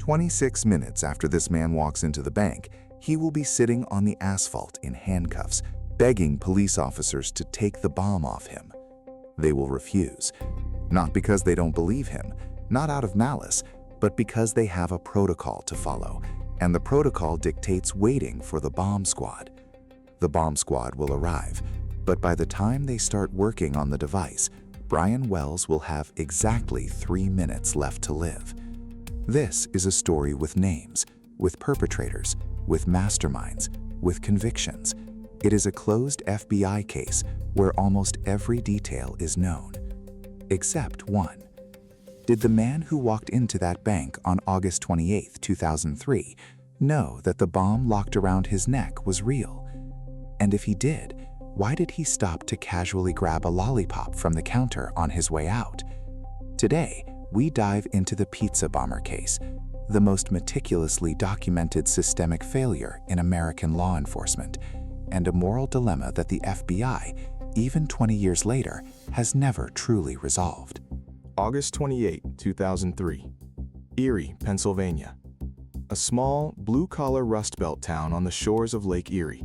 26 minutes after this man walks into the bank, he will be sitting on the asphalt in handcuffs, begging police officers to take the bomb off him. They will refuse, not because they don't believe him, not out of malice, but because they have a protocol to follow, and the protocol dictates waiting for the bomb squad. The bomb squad will arrive, but by the time they start working on the device, Brian Wells will have exactly 3 minutes left to live. This is a story with names, with perpetrators, with masterminds, with convictions. It is a closed FBI case where almost every detail is known, except one. Did the man who walked into that bank on August 28, 2003, know that the bomb locked around his neck was real? And if he did, why did he stop to casually grab a lollipop from the counter on his way out? Today, we dive into the pizza bomber case, the most meticulously documented systemic failure in American law enforcement, and a moral dilemma that the FBI, even 20 years later, has never truly resolved. August 28, 2003. Erie, Pennsylvania. A small, blue-collar Rust Belt town on the shores of Lake Erie.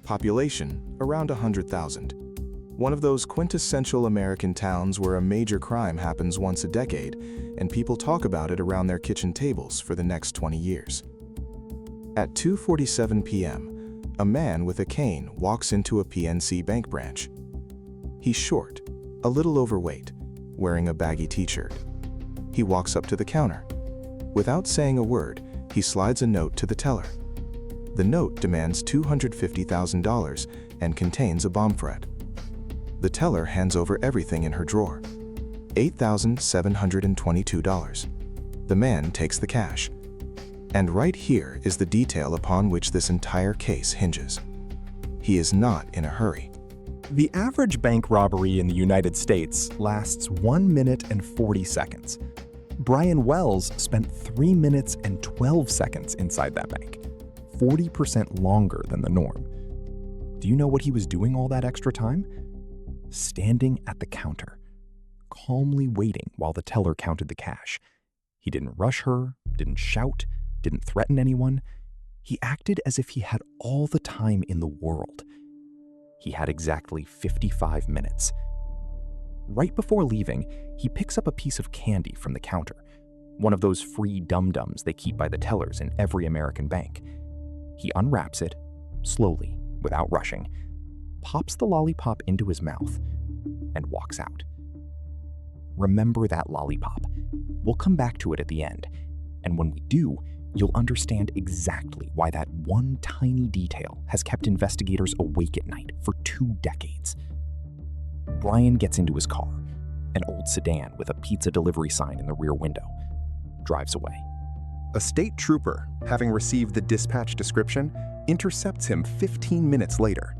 Population, around 100,000. One of those quintessential American towns where a major crime happens once a decade, and people talk about it around their kitchen tables for the next 20 years. At 2:47 p.m., a man with a cane walks into a PNC bank branch. He's short, a little overweight, wearing a baggy t-shirt. He walks up to the counter. Without saying a word, he slides a note to the teller. The note demands $250,000 and contains a bomb threat. The teller hands over everything in her drawer. $8,722. The man takes the cash. And right here is the detail upon which this entire case hinges. He is not in a hurry. The average bank robbery in the United States lasts 1 minute and 40 seconds. Brian Wells spent 3 minutes and 12 seconds inside that bank, 40% longer than the norm. Do you know what he was doing all that extra time? Standing at the counter, calmly waiting while the teller counted the cash. He didn't rush her, didn't shout, didn't threaten anyone. He acted as if he had all the time in the world. He had exactly 55 minutes. Right before leaving, he picks up a piece of candy from the counter, one of those free dum-dums they keep by the tellers in every American bank. He unwraps it, slowly, without rushing, pops the lollipop into his mouth, and walks out. Remember that lollipop. We'll come back to it at the end, and when we do, you'll understand exactly why that one tiny detail has kept investigators awake at night for 2 decades. Brian gets into his car, an old sedan with a pizza delivery sign in the rear window, drives away. A state trooper, having received the dispatch description, intercepts him 15 minutes later.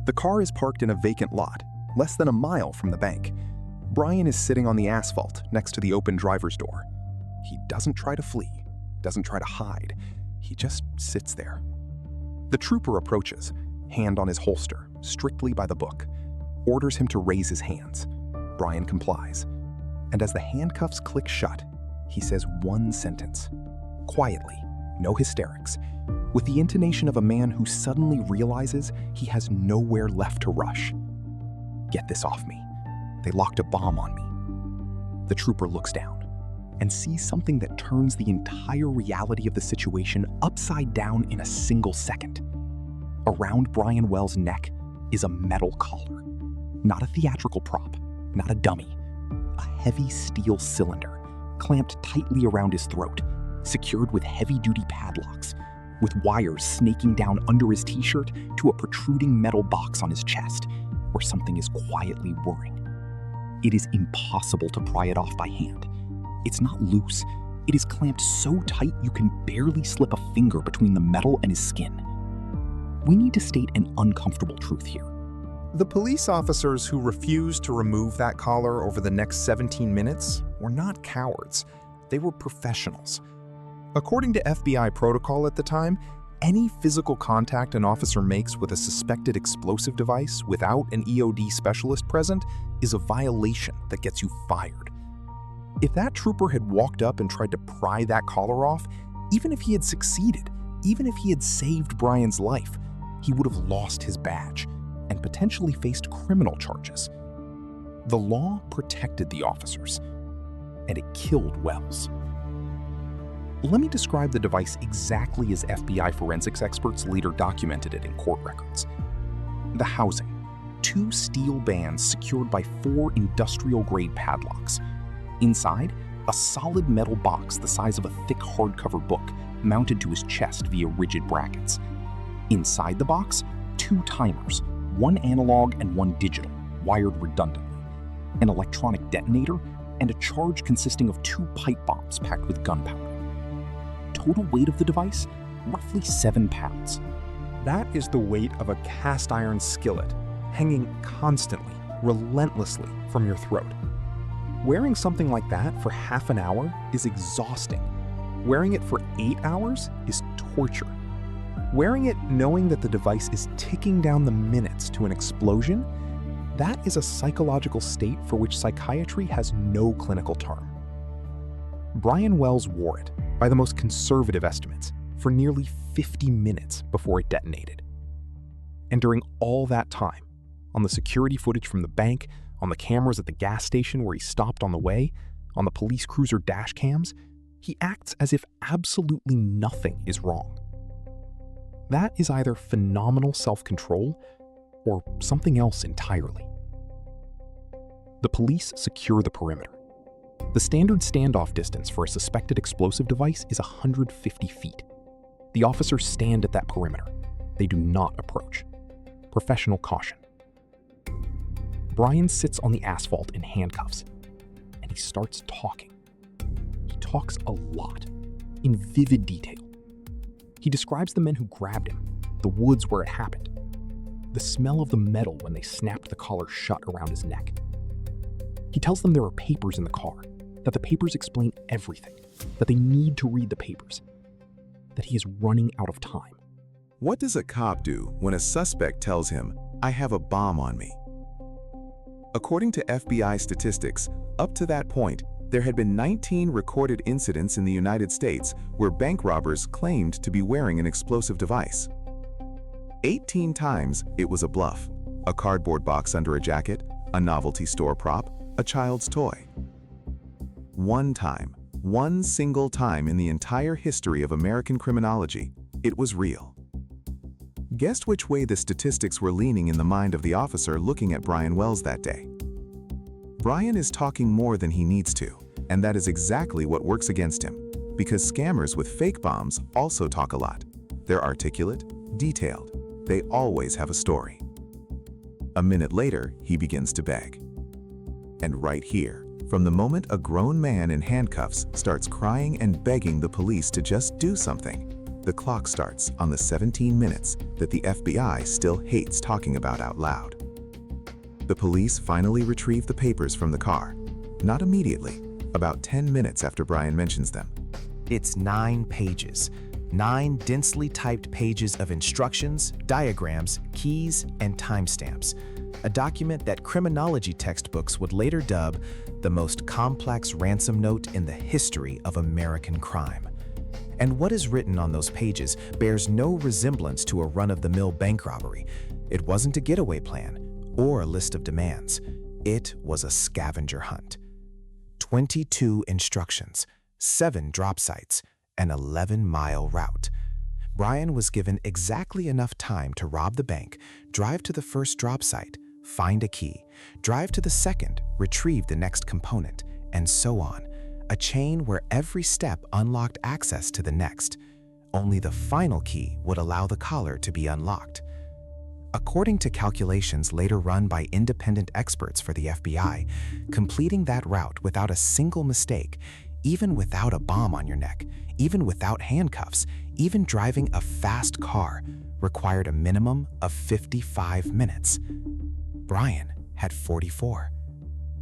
The car is parked in a vacant lot, less than a mile from the bank. Brian is sitting on the asphalt next to the open driver's door. He doesn't try to flee, doesn't try to hide. He just sits there. The trooper approaches, hand on his holster, strictly by the book, orders him to raise his hands. Brian complies. And as the handcuffs click shut, he says one sentence, quietly, no hysterics, with the intonation of a man who suddenly realizes he has nowhere left to rush. "Get this off me. They locked a bomb on me." The trooper looks down and sees something that turns the entire reality of the situation upside down in a single second. Around Brian Wells' neck is a metal collar. Not a theatrical prop, not a dummy. A heavy steel cylinder, clamped tightly around his throat, secured with heavy-duty padlocks, with wires snaking down under his t-shirt to a protruding metal box on his chest, where something is quietly whirring. It is impossible to pry it off by hand. It's not loose. It is clamped so tight you can barely slip a finger between the metal and his skin. We need to state an uncomfortable truth here. The police officers who refused to remove that collar over the next 17 minutes were not cowards. They were professionals. According to FBI protocol at the time, any physical contact an officer makes with a suspected explosive device without an EOD specialist present is a violation that gets you fired. If that trooper had walked up and tried to pry that collar off, even if he had succeeded, even if he had saved Brian's life, he would have lost his badge and potentially faced criminal charges. The law protected the officers, and it killed Wells. Let me describe the device exactly as FBI forensics experts later documented it in court records. The housing: 2 steel bands secured by 4 industrial-grade padlocks. Inside, a solid metal box the size of a thick hardcover book mounted to his chest via rigid brackets. Inside the box, 2 timers, 1 analog and 1 digital, wired redundantly, an electronic detonator, and a charge consisting of 2 pipe bombs packed with gunpowder. Total weight of the device, roughly 7 pounds. That is the weight of a cast iron skillet, hanging constantly, relentlessly from your throat. Wearing something like that for half an hour is exhausting. Wearing it for 8 hours is torture. Wearing it knowing that the device is ticking down the minutes to an explosion, that is a psychological state for which psychiatry has no clinical term. Brian Wells wore it, by the most conservative estimates, for nearly 50 minutes before it detonated. And during all that time, on the security footage from the bank, on the cameras at the gas station where he stopped on the way, on the police cruiser dash cams, he acts as if absolutely nothing is wrong. That is either phenomenal self-control or something else entirely. The police secure the perimeter. The standard standoff distance for a suspected explosive device is 150 feet. The officers stand at that perimeter. They do not approach. Professional caution. Brian sits on the asphalt in handcuffs, and he starts talking. He talks a lot, in vivid detail. He describes the men who grabbed him, the woods where it happened, the smell of the metal when they snapped the collar shut around his neck. He tells them there are papers in the car, that the papers explain everything, that they need to read the papers, that he is running out of time. What does a cop do when a suspect tells him, "I have a bomb on me"? According to FBI statistics, up to that point, there had been 19 recorded incidents in the United States where bank robbers claimed to be wearing an explosive device. 18 times it was a bluff, a cardboard box under a jacket, a novelty store prop, a child's toy. One time, one single time in the entire history of American criminology, it was real. Guess which way the statistics were leaning in the mind of the officer looking at Brian Wells that day. Brian is talking more than he needs to, and that is exactly what works against him, because scammers with fake bombs also talk a lot. They're articulate, detailed, they always have a story. A minute later, he begins to beg. And right here, from the moment a grown man in handcuffs starts crying and begging the police to just do something, the clock starts on the 17 minutes that the FBI still hates talking about out loud. The police finally retrieve the papers from the car, not immediately, about 10 minutes after Brian mentions them. It's 9 pages, 9 densely typed pages of instructions, diagrams, keys, and timestamps. A document that criminology textbooks would later dub the most complex ransom note in the history of American crime. And what is written on those pages bears no resemblance to a run-of-the-mill bank robbery. It wasn't a getaway plan or a list of demands. It was a scavenger hunt. 22 instructions, 7 drop sites, an 11-mile route. Brian was given exactly enough time to rob the bank, drive to the first drop site, find a key, drive to the second, retrieve the next component, and so on. A chain where every step unlocked access to the next. Only the final key would allow the collar to be unlocked. According to calculations later run by independent experts for the FBI, completing that route without a single mistake, even without a bomb on your neck, even without handcuffs, even driving a fast car, required a minimum of 55 minutes. Brian had 44.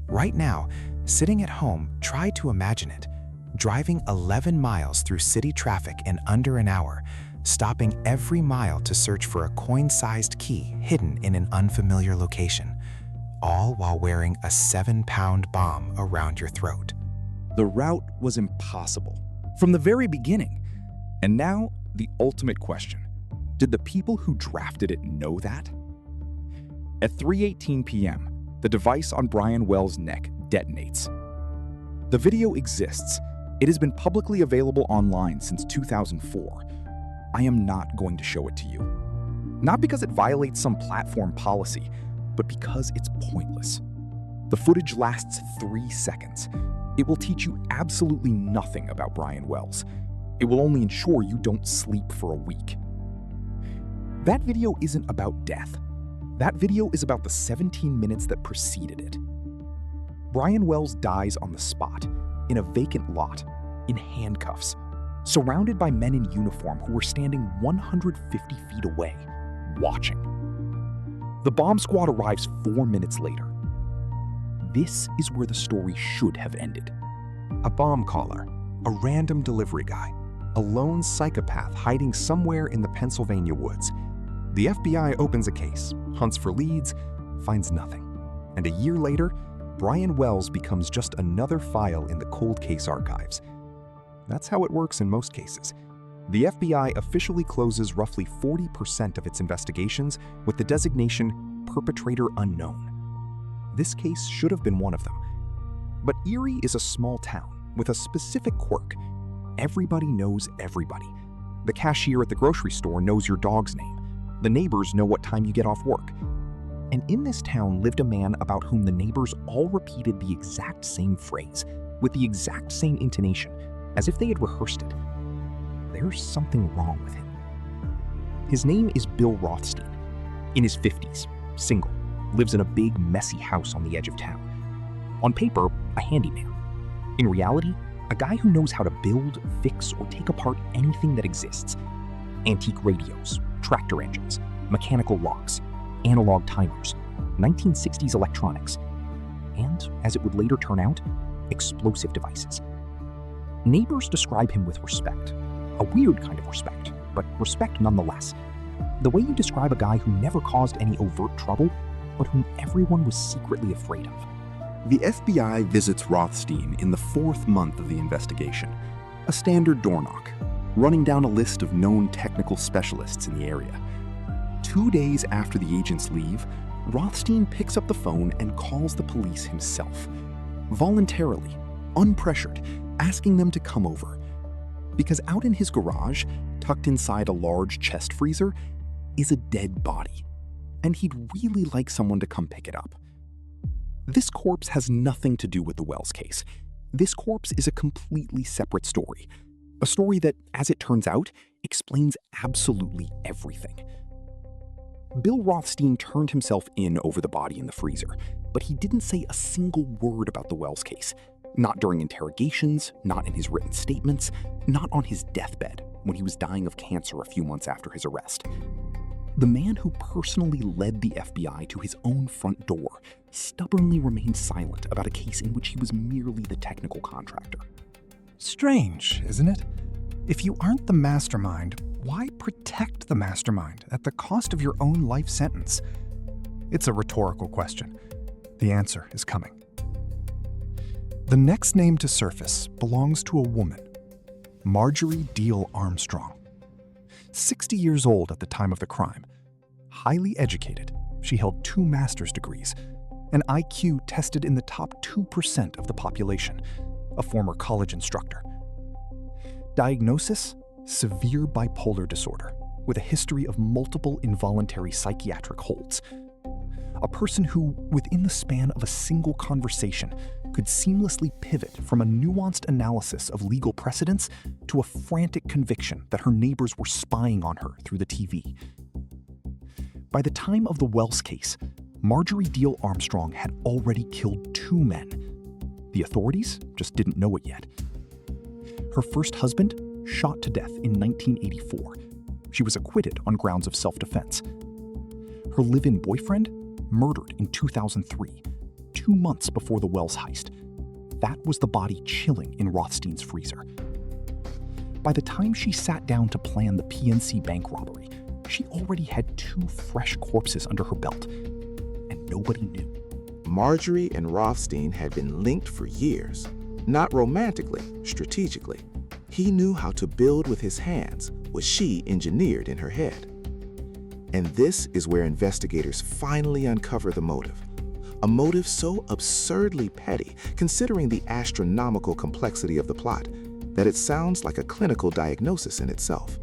Right now, sitting at home, try to imagine it. Driving 11 miles through city traffic in under an hour, stopping every mile to search for a coin-sized key hidden in an unfamiliar location, all while wearing a 7-pound bomb around your throat. The route was impossible from the very beginning. And now, the ultimate question. Did the people who drafted it know that? At 3:18 p.m., the device on Brian Wells' neck detonates. The video exists. It has been publicly available online since 2004. I am not going to show it to you. Not because it violates some platform policy, but because it's pointless. The footage lasts 3 seconds. It will teach you absolutely nothing about Brian Wells. It will only ensure you don't sleep for a week. That video isn't about death. That video is about the 17 minutes that preceded it. Brian Wells dies on the spot, in a vacant lot, in handcuffs, surrounded by men in uniform who were standing 150 feet away, watching. The bomb squad arrives 4 minutes later. This is where the story should have ended. A bomb caller, a random delivery guy, a lone psychopath hiding somewhere in the Pennsylvania woods. The FBI opens a case, hunts for leads, finds nothing. And a year later, Brian Wells becomes just another file in the cold case archives. That's how it works in most cases. The FBI officially closes roughly 40% of its investigations with the designation perpetrator unknown. This case should have been one of them. But Erie is a small town with a specific quirk. Everybody knows everybody. The cashier at the grocery store knows your dog's name. The neighbors know what time you get off work. And in this town lived a man about whom the neighbors all repeated the exact same phrase, with the exact same intonation, as if they had rehearsed it. There's something wrong with him. His name is Bill Rothstein. In his 50s, single, lives in a big, messy house on the edge of town. On paper, a handyman. In reality, a guy who knows how to build, fix, or take apart anything that exists. Antique radios, tractor engines, mechanical locks, analog timers, 1960s electronics, and, as it would later turn out, explosive devices. Neighbors describe him with respect. A weird kind of respect, but respect nonetheless. The way you describe a guy who never caused any overt trouble, but whom everyone was secretly afraid of. The FBI visits Rothstein in the 4th month of the investigation. A standard door knock, running down a list of known technical specialists in the area. 2 days after the agents leave, Rothstein picks up the phone and calls the police himself. Voluntarily, unpressured, asking them to come over. Because out in his garage, tucked inside a large chest freezer, is a dead body. And he'd really like someone to come pick it up. This corpse has nothing to do with the Wells case. This corpse is a completely separate story. A story that, as it turns out, explains absolutely everything. Bill Rothstein turned himself in over the body in the freezer, but he didn't say a single word about the Wells case. Not during interrogations, not in his written statements, not on his deathbed when he was dying of cancer a few months after his arrest. The man who personally led the FBI to his own front door stubbornly remained silent about a case in which he was merely the technical contractor. Strange, isn't it? If you aren't the mastermind, why protect the mastermind at the cost of your own life sentence? It's a rhetorical question. The answer is coming. The next name to surface belongs to a woman, Marjorie Deal Armstrong. 60 years old at the time of the crime. Highly educated, she held 2 master's degrees, an IQ tested in the top 2% of the population, a former college instructor. Diagnosis? Severe bipolar disorder, with a history of multiple involuntary psychiatric holds. A person who, within the span of a single conversation, could seamlessly pivot from a nuanced analysis of legal precedents to a frantic conviction that her neighbors were spying on her through the TV. By the time of the Wells case, Marjorie Deal Armstrong had already killed 2 men. The authorities just didn't know it yet. Her first husband, shot to death in 1984. She was acquitted on grounds of self-defense. Her live-in boyfriend, murdered in 2003, 2 months before the Wells heist. That was the body chilling in Rothstein's freezer. By the time she sat down to plan the PNC bank robbery, she already had 2 fresh corpses under her belt, and nobody knew. Marjorie and Rothstein had been linked for years. Not romantically, strategically. He knew how to build with his hands what she engineered in her head. And this is where investigators finally uncover the motive. A motive so absurdly petty, considering the astronomical complexity of the plot, that it sounds like a clinical diagnosis in itself.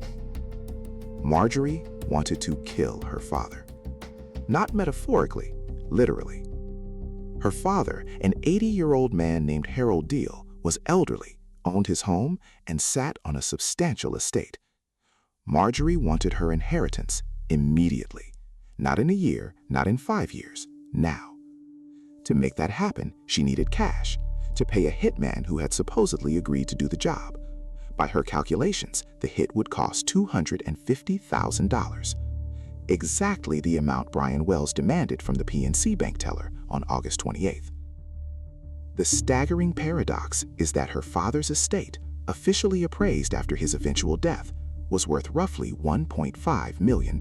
Marjorie wanted to kill her father. Not metaphorically, literally. Her father, an 80-year-old man named Harold Deal, was elderly, owned his home, and sat on a substantial estate. Marjorie wanted her inheritance immediately. Not in a year, not in 5 years, now. To make that happen, she needed cash to pay a hitman who had supposedly agreed to do the job. By her calculations, the hit would cost $250,000. Exactly the amount Brian Wells demanded from the PNC bank teller on August 28th. The staggering paradox is that her father's estate, officially appraised after his eventual death, was worth roughly $1.5 million.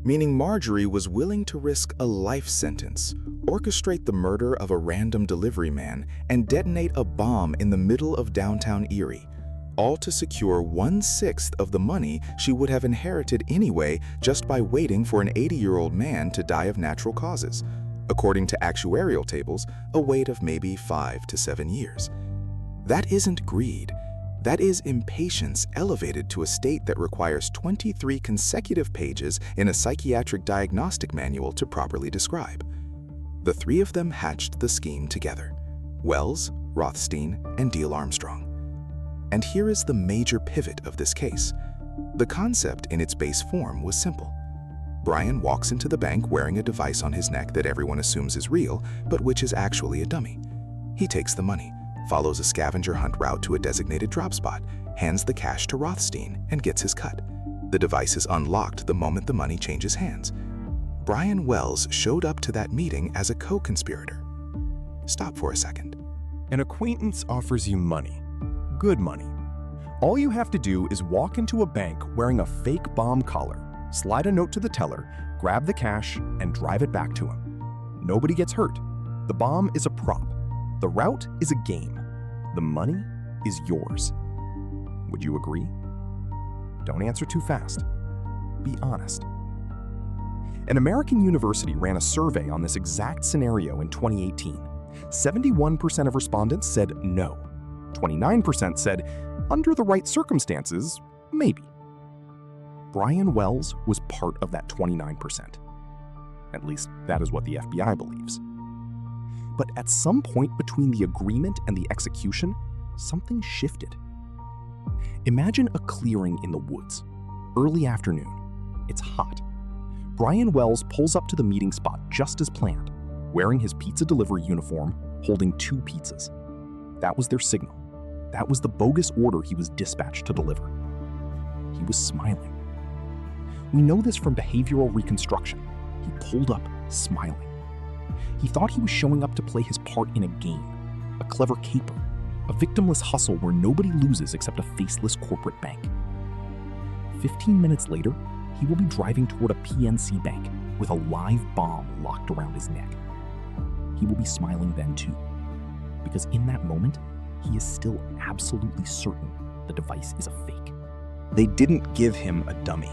Meaning Marjorie was willing to risk a life sentence, orchestrate the murder of a random delivery man, and detonate a bomb in the middle of downtown Erie, all to secure 1/6 of the money she would have inherited anyway just by waiting for an 80-year-old man to die of natural causes. According to actuarial tables, a wait of maybe 5 to 7 years. That isn't greed. That is impatience elevated to a state that requires 23 consecutive pages in a psychiatric diagnostic manual to properly describe. The three of them hatched the scheme together: Wells, Rothstein, and Deal Armstrong. And here is the major pivot of this case. The concept in its base form was simple. Brian walks into the bank wearing a device on his neck that everyone assumes is real, but which is actually a dummy. He takes the money, follows a scavenger hunt route to a designated drop spot, hands the cash to Rothstein, and gets his cut. The device is unlocked the moment the money changes hands. Brian Wells showed up to that meeting as a co-conspirator. Stop for a second. An acquaintance offers you money. Good money. All you have to do is walk into a bank wearing a fake bomb collar, slide a note to the teller, grab the cash, and drive it back to him. Nobody gets hurt. The bomb is a prop. The route is a game. The money is yours. Would you agree? Don't answer too fast. Be honest. An American university ran a survey on this exact scenario in 2018. 71% of respondents said no. 29% said, under the right circumstances, maybe. Brian Wells was part of that 29%. At least that is what the FBI believes. But at some point between the agreement and the execution, something shifted. Imagine a clearing in the woods. Early afternoon. It's hot. Brian Wells pulls up to the meeting spot just as planned, wearing his pizza delivery uniform, holding 2 pizzas. That was their signal. That was the bogus order he was dispatched to deliver. He was smiling. We know this from behavioral reconstruction. He pulled up smiling. He thought he was showing up to play his part in a game, a clever caper, a victimless hustle where nobody loses except a faceless corporate bank. 15 minutes later, he will be driving toward a PNC bank with a live bomb locked around his neck. He will be smiling then too, because in that moment, he is still absolutely certain the device is a fake. They didn't give him a dummy.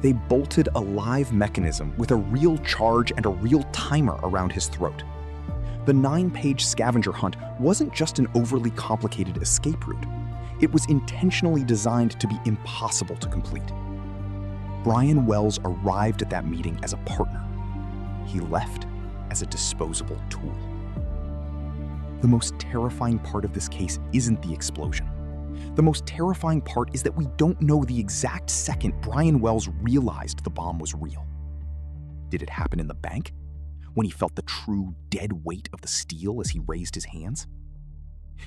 They bolted a live mechanism with a real charge and a real timer around his throat. The 9-page scavenger hunt wasn't just an overly complicated escape route. It was intentionally designed to be impossible to complete. Brian Wells arrived at that meeting as a partner. He left as a disposable tool. The most terrifying part of this case isn't the explosion. The most terrifying part is that we don't know the exact second Brian Wells realized the bomb was real. Did it happen in the bank, when he felt the true dead weight of the steel as he raised his hands?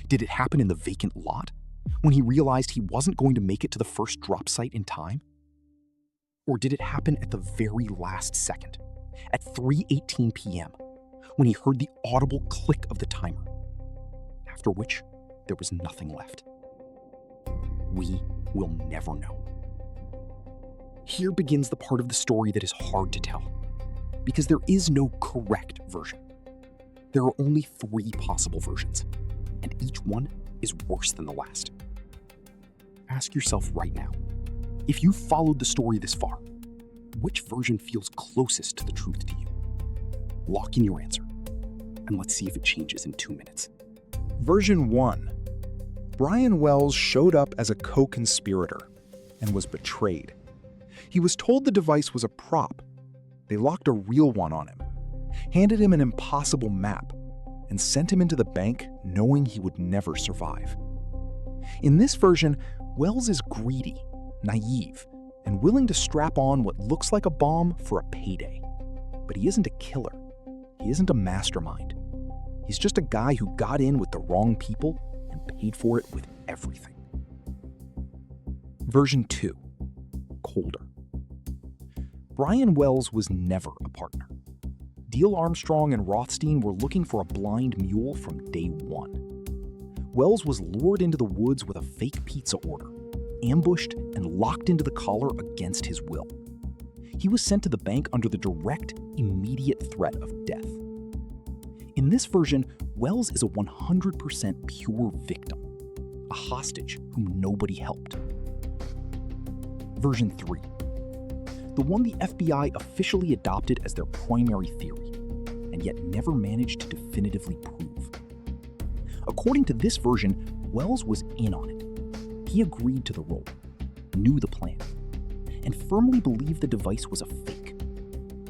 Did it happen in the vacant lot, when he realized he wasn't going to make it to the first drop site in time? Or did it happen at the very last second, at 3:18 p.m., when he heard the audible click of the timer, after which there was nothing left? We will never know. Here begins the part of the story that is hard to tell, because there is no correct version. There are only 3 possible versions, and and each one is worse than the last. Ask yourself right now, if you followed the story this far, which version feels closest to the truth to you? Lock in your answer, and let's see if it changes in 2 minutes. Version 1. Brian Wells showed up as a co-conspirator and was betrayed. He was told the device was a prop. They locked a real one on him, handed him an impossible map, and sent him into the bank knowing he would never survive. In this version, Wells is greedy, naive, and willing to strap on what looks like a bomb for a payday. But he isn't a killer. He isn't a mastermind. He's just a guy who got in with the wrong people and paid for it with everything. Version 2. Colder. Brian Wells was never a partner. Diehl Armstrong and Rothstein were looking for a blind mule from day one. Wells was lured into the woods with a fake pizza order, ambushed and locked into the collar against his will. He was sent to the bank under the direct, immediate threat of death. In this version, Wells is a 100% pure victim, a hostage whom nobody helped. Version 3. The one the FBI officially adopted as their primary theory, and yet never managed to definitively prove. According to this version, Wells was in on it. He agreed to the role, knew the plan, and firmly believed the device was a fake,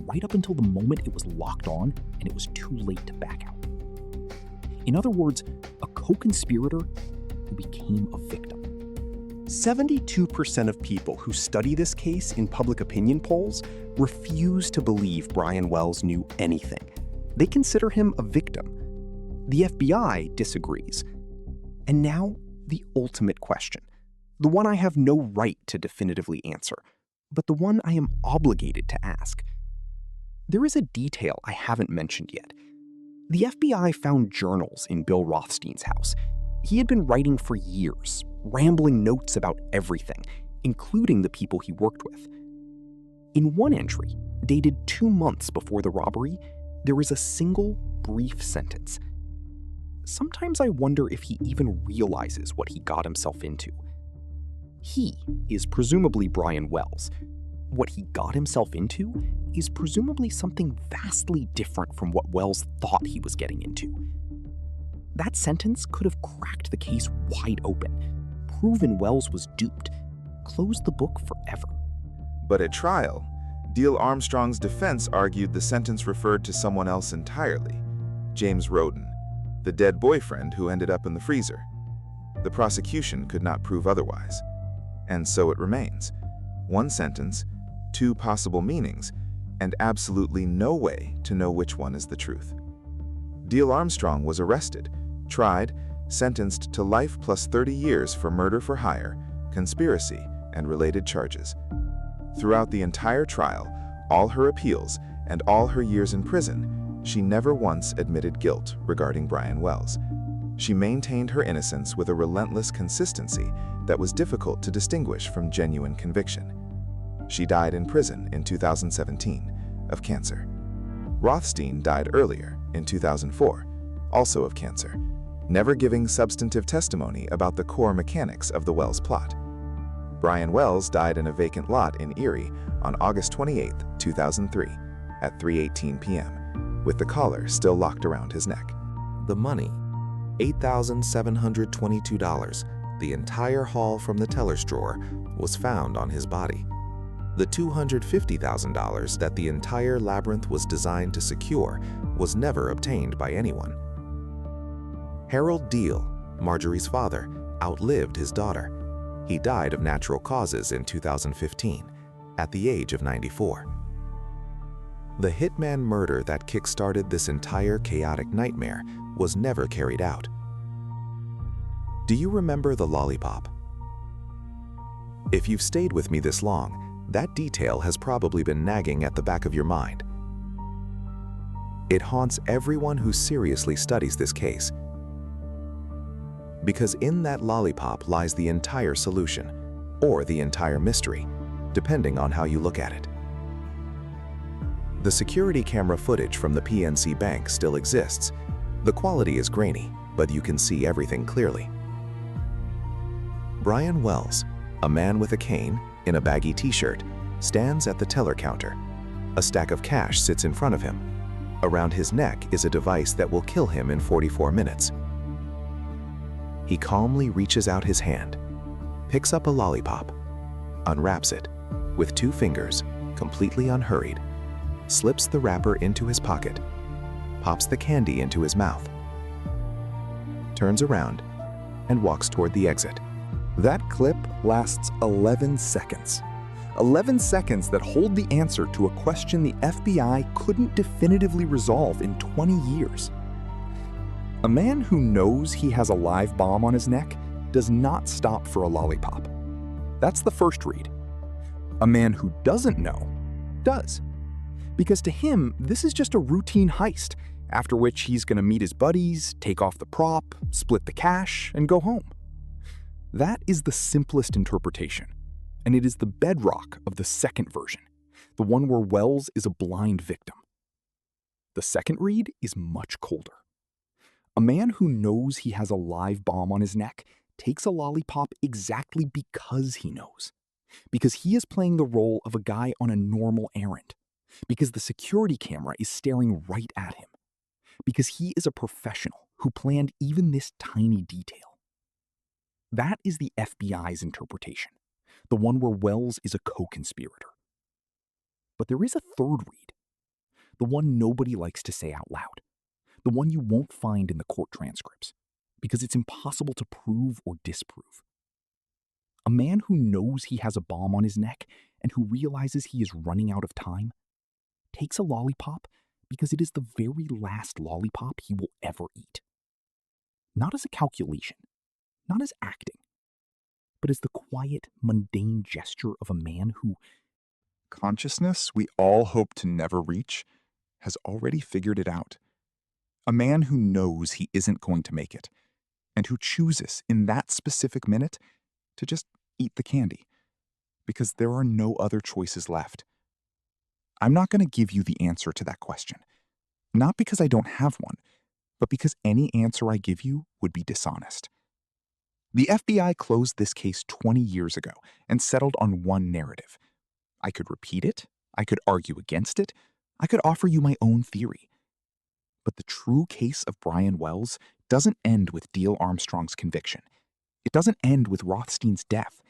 right up until the moment it was locked on and it was too late to back out. In other words, a co-conspirator who became a victim. 72% of people who study this case in public opinion polls refuse to believe Brian Wells knew anything. They consider him a victim. The FBI disagrees. And now, the ultimate question. The one I have no right to definitively answer, but the one I am obligated to ask. There is a detail I haven't mentioned yet. The FBI found journals in Bill Rothstein's house. He had been writing for years, rambling notes about everything, including the people he worked with. In one entry, dated 2 months before the robbery, there is a single, brief sentence. Sometimes I wonder if he even realizes what he got himself into. He is presumably Brian Wells. What he got himself into is presumably something vastly different from what Wells thought he was getting into. That sentence could have cracked the case wide open, proven Wells was duped, closed the book forever. But at trial, Diehl Armstrong's defense argued the sentence referred to someone else entirely, James Roden, the dead boyfriend who ended up in the freezer. The prosecution could not prove otherwise. And so it remains. One sentence, 2 possible meanings, and absolutely no way to know which one is the truth. Diehl Armstrong was arrested, tried, sentenced to life plus 30 years for murder for hire, conspiracy, and related charges. Throughout the entire trial, all her appeals, and all her years in prison, she never once admitted guilt regarding Brian Wells. She maintained her innocence with a relentless consistency that was difficult to distinguish from genuine conviction. She died in prison in 2017 of cancer. Rothstein died earlier, in 2004, also of cancer, never giving substantive testimony about the core mechanics of the Wells plot. Brian Wells died in a vacant lot in Erie on August 28, 2003, at 3:18 p.m., with the collar still locked around his neck. The money, $8,722, the entire haul from the teller's drawer, was found on his body. The $250,000 that the entire labyrinth was designed to secure was never obtained by anyone. Harold Diehl, Marjorie's father, outlived his daughter. He died of natural causes in 2015, at the age of 94. The hitman murder that kick-started this entire chaotic nightmare was never carried out. Do you remember the lollipop? If you've stayed with me this long, that detail has probably been nagging at the back of your mind. It haunts everyone who seriously studies this case. Because in that lollipop lies the entire solution, or the entire mystery, depending on how you look at it. The security camera footage from the PNC Bank still exists. The quality is grainy, but you can see everything clearly. Brian Wells, a man with a cane, in a baggy t-shirt, stands at the teller counter. A stack of cash sits in front of him. Around his neck is a device that will kill him in 44 minutes. He calmly reaches out his hand, picks up a lollipop, unwraps it, with 2 fingers, completely unhurried, slips the wrapper into his pocket, pops the candy into his mouth, turns around, and walks toward the exit. That clip lasts 11 seconds. 11 seconds that hold the answer to a question the FBI couldn't definitively resolve in 20 years. A man who knows he has a live bomb on his neck does not stop for a lollipop. That's the first read. A man who doesn't know does. Because to him, this is just a routine heist, after which he's going to meet his buddies, take off the prop, split the cash, and go home. That is the simplest interpretation, and it is the bedrock of the second version, the one where Wells is a blind victim. The second read is much colder. A man who knows he has a live bomb on his neck takes a lollipop exactly because he knows. Because he is playing the role of a guy on a normal errand. Because the security camera is staring right at him. Because he is a professional who planned even this tiny detail. That is the FBI's interpretation, the one where Wells is a co-conspirator. But there is a third read, the one nobody likes to say out loud, the one you won't find in the court transcripts, because it's impossible to prove or disprove. A man who knows he has a bomb on his neck and who realizes he is running out of time takes a lollipop because it is the very last lollipop he will ever eat. Not as a calculation, not as acting, but as the quiet, mundane gesture of a man who, consciousness we all hope to never reach, has already figured it out. A man who knows he isn't going to make it, and who chooses in that specific minute to just eat the candy, because there are no other choices left. I'm not going to give you the answer to that question, not because I don't have one, but because any answer I give you would be dishonest. The FBI closed this case 20 years ago and settled on one narrative. I could repeat it, I could argue against it, I could offer you my own theory. But the true case of Brian Wells doesn't end with Diehl Armstrong's conviction. It doesn't end with Rothstein's death.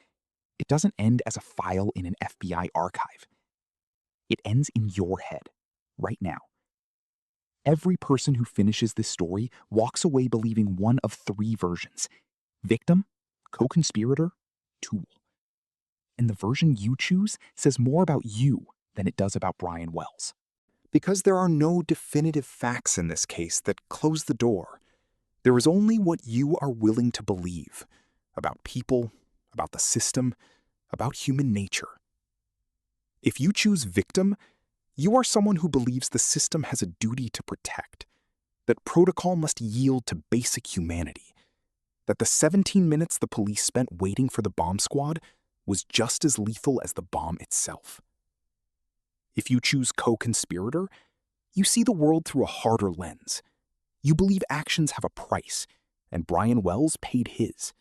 It doesn't end as a file in an FBI archive. It ends in your head, right now. Every person who finishes this story walks away believing one of 3 versions: victim, co-conspirator, tool. And the version you choose says more about you than it does about Brian Wells. Because there are no definitive facts in this case that close the door, there is only what you are willing to believe about people, about the system, about human nature. If you choose victim, you are someone who believes the system has a duty to protect, that protocol must yield to basic humanity, that the 17 minutes the police spent waiting for the bomb squad was just as lethal as the bomb itself. If you choose co-conspirator, you see the world through a harder lens. You believe actions have a price, and Brian Wells paid his.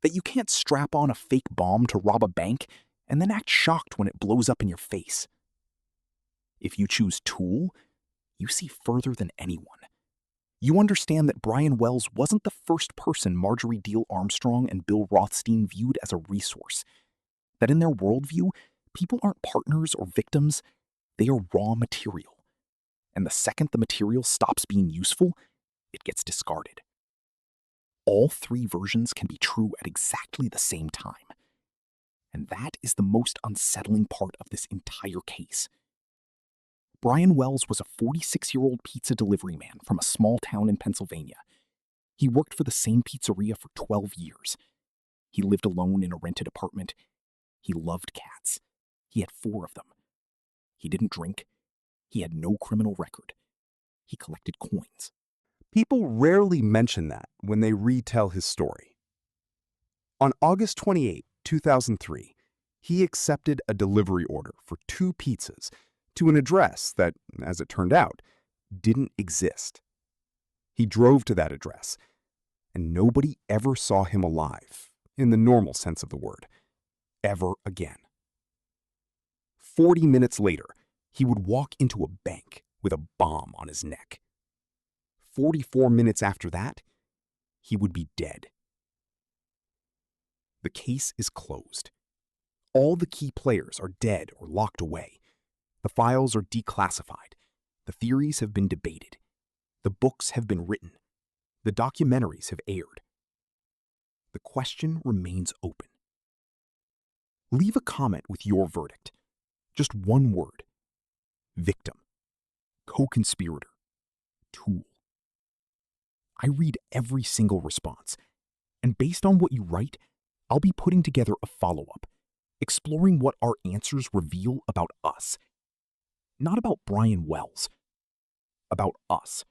That you can't strap on a fake bomb to rob a bank and then act shocked when it blows up in your face. If you choose tool, you see further than anyone. You understand that Brian Wells wasn't the first person Marjorie Diehl Armstrong and Bill Rothstein viewed as a resource. That in their worldview, people aren't partners or victims, they are raw material. And the second the material stops being useful, it gets discarded. All 3 versions can be true at exactly the same time. And that is the most unsettling part of this entire case. Brian Wells was a 46-year-old pizza delivery man from a small town in Pennsylvania. He worked for the same pizzeria for 12 years. He lived alone in a rented apartment. He loved cats. He had 4 of them. He didn't drink. He had no criminal record. He collected coins. People rarely mention that when they retell his story. On August 28, 2003, he accepted a delivery order for 2 pizzas to an address that, as it turned out, didn't exist. He drove to that address, and nobody ever saw him alive, in the normal sense of the word, ever again. 40 minutes later, he would walk into a bank with a bomb on his neck. 44 minutes after that, he would be dead. The case is closed. All the key players are dead or locked away. The files are declassified. The theories have been debated. The books have been written. The documentaries have aired. The question remains open. Leave a comment with your verdict. Just one word. Victim. Co-conspirator. Tool. I read every single response, and based on what you write, I'll be putting together a follow-up, exploring what our answers reveal about us. Not about Brian Wells. About us.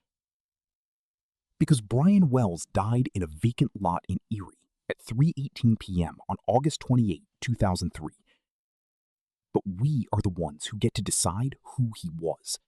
Because Brian Wells died in a vacant lot in Erie at 3:18 p.m. on August 28, 2003. But we are the ones who get to decide who he was.